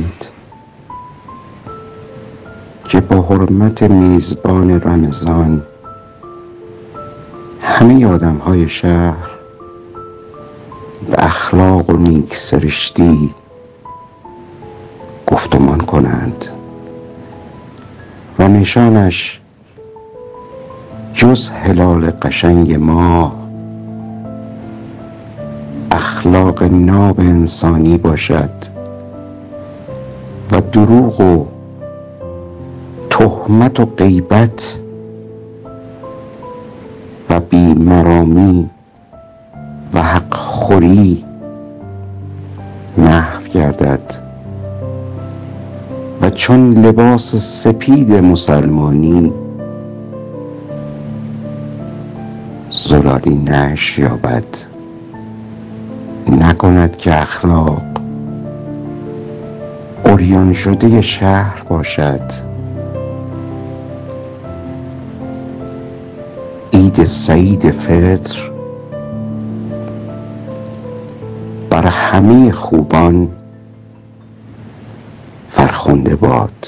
کنند که با حرمت میزبان رمضان همه آدم‌های شهر به اخلاق و نیکسرشتی گفتمان کنند و نشانش جز هلال قشنگ ماه اخلاق ناب انسانی باشد و دروغ و تهمت و غیبت و بیمرامی و حق خوری محو گردد و چون لباس سپید مسلمانی زلالی نشر یابد، نکند که اخلاق عریان شده شهر باشد. عید سعید فطر بر همه خوبان فرخنده باد.